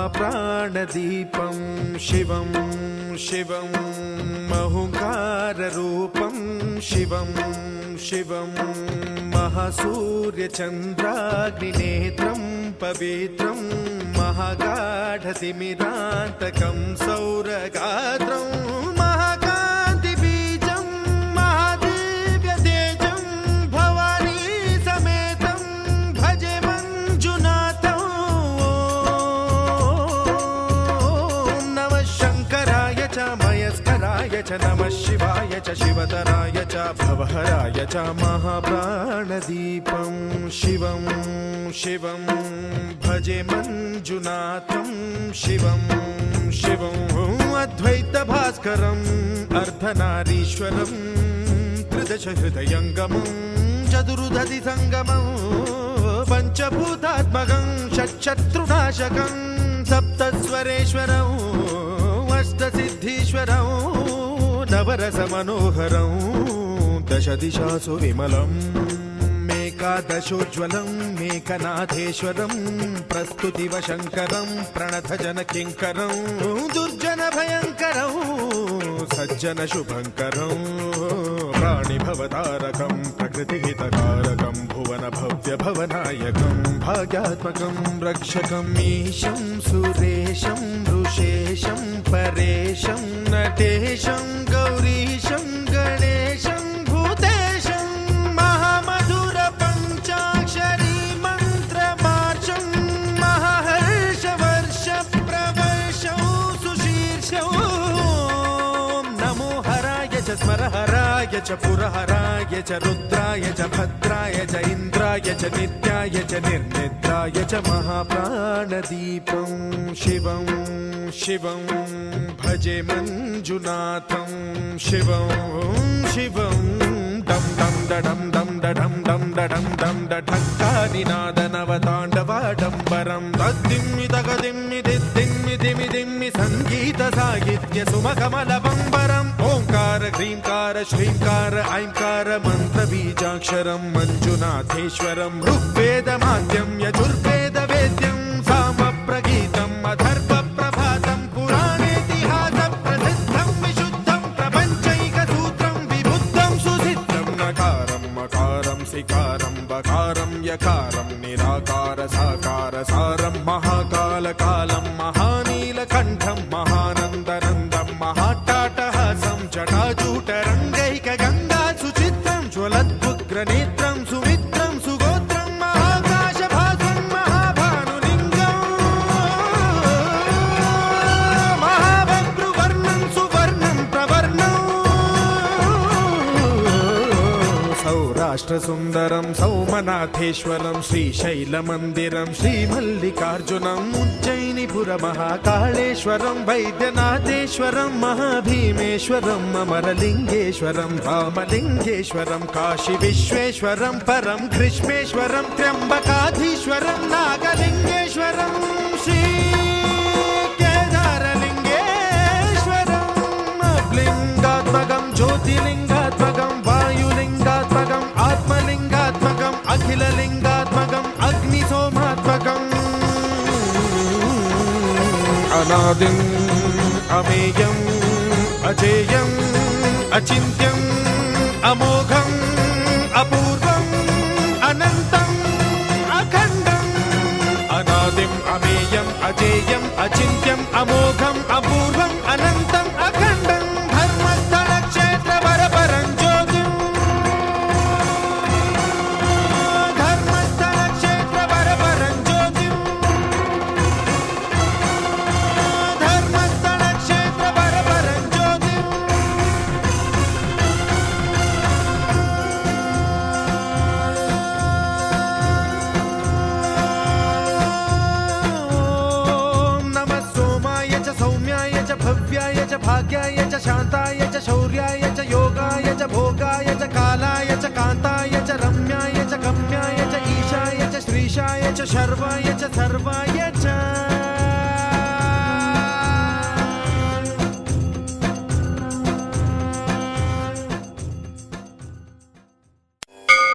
महाप्राणदीपं शिवं शिवं महुकाररूपं शिवं शिवं महासूर्यचन्द्राग्निनेत्रं पवित्रं महागाढतिमिरान्तकं सौरगात्रं महाकान्तिबीजं महादिव्यतेजं भवानी समेतं भजे मञ्जुनाथं। ॐ नमः शङ्कराय च मयस्कराय च नमः शिवाय च शिवतराय च भवहराय च महाप्राणदीपं शिवं शिवं भजे मञ्जुनाथं शिवं शिवं अद्वैतभास्करम् अर्धनारीश्वरं त्रिदशहृदयङ्गमं चतुर्दधिसङ्गमं पञ्चभूतात्मकं षट्शत्रुनाशकं सप्तस्वरेश्वरम् अष्टसिद्धीश्वरं नवरसमनोहरं दशदिशासु विमलम् एकादशोज्ज्वलं मेकनाथेश्वरं प्रस्तुतिवशङ्करं प्रणतजनकिङ्करं दुर्जनभयङ्करं सज्जनशुभङ्करं प्राणिभवतारकं प्रकृतिहितकारकं भुवनभव्यभवनायकं भाग्यात्मकं रक्षकं ईशं सुरेशं ऋषेशं परेशं नटेशं गौरीशं गणेशं भूतेशं महामधुर पञ्चाक्षरी मन्त्रमार्चं महाहर्षवर्ष प्रवर्षं सुशीर्षं नमो हराय च स्मरहराय च पुरहराय च रुद्राय च भद्राय च इन्द्राय च नित्याय च निर्निद्राय च महाप्राणदीपं शिवं शिवं भजे मञ्जुनाथं शिवं शिवं दं दं दडं दं दडं दं दडं दं दढक्कानिनादनवताण्डवाडम्बरं तद्दिम्मि तगदिम्मि दिद्दिम्मि दिमि दिम्मि सङ्गीतसाहित्य सुमकमलबम्बरम् ओङ्कार ह्रीङ्कार श्रीङ्कार ऐङ्कार मन्त्रबीजाक्षरं मञ्जुनाथेश्वरं ऋग्वेदमाद्यं यजुर्वेदवेद्यं सामप्रगीतम् अथर्वप्रभातं पुराणेतिहासप्रसिद्धं विशुद्धं प्रपञ्चैकसूत्रं विबुद्धं सुसिद्धं नकारं मकारं सिकारं बकारं यकारं निराकार साकार सारं महाकालकालं महानीलकण्ठं महानन्दनन्दं महाट्टाटहासं जटाजूटरङ्गैकगङ्गा सुचित्रं ज्वलद्वुग्रनेत्रं सुमित्रं सुगोत्रं महाकाशभासं महाभानुलिङ्गं महाभद्रुवर्णं सुवर्णं प्रवर्णं सौराष्ट्रसुन्दरं सौमनाथेश्वरं श्रीशैलमन्दिरं श्रीमल्लिकार्जुनम् उज्जयिनीपुरमहाकाळेश्वरं वैद्यनाथेश्वरं महाभीमेश्वरं अमरलिङ्गेश्वरं रामलिङ्गेश्वरं काशीविश्वेश्वरं परं ग्रीष्मेश्वरं त्र्यम्बकाधीश्वरं नागलिङ्गेश्वरं श्रीकेदारलिङ्गेश्वरम् लिङ्गात्मकं ज्योतिलिङ्गात्मकं वायुलिङ्गात्मकम् आत्मलिङ्गात्मकम् अखिललिङ्गात्मकम् अग्निसोमात्मकम् अनादिम् अमेयम् अजेयम् अचिन्त्यम् अमोघम् अपूर्वम् अनन्तम् अखण्डम् अनादिम् अमेयम् अजेयम् अचिन्त्यम् अमोघम् अपूर्वम् अनन्तम् अखण्डम् धर्मस्थलक्षेत्रवरपरं ज्योतिम् धर्मस्थलक्षेत्रवरपरं ज्योतिम् धर्मस्थलक्षेत्रवरपरं ज्योतिम् भव्याय च भाग्याय च शान्ताय च शौर्याय च योगाय च भोगाय च कालाय च कान्ताय च रम्याय च गम्याय च ईशाय च श्रीशाय च शर्वाय च सर्वाय च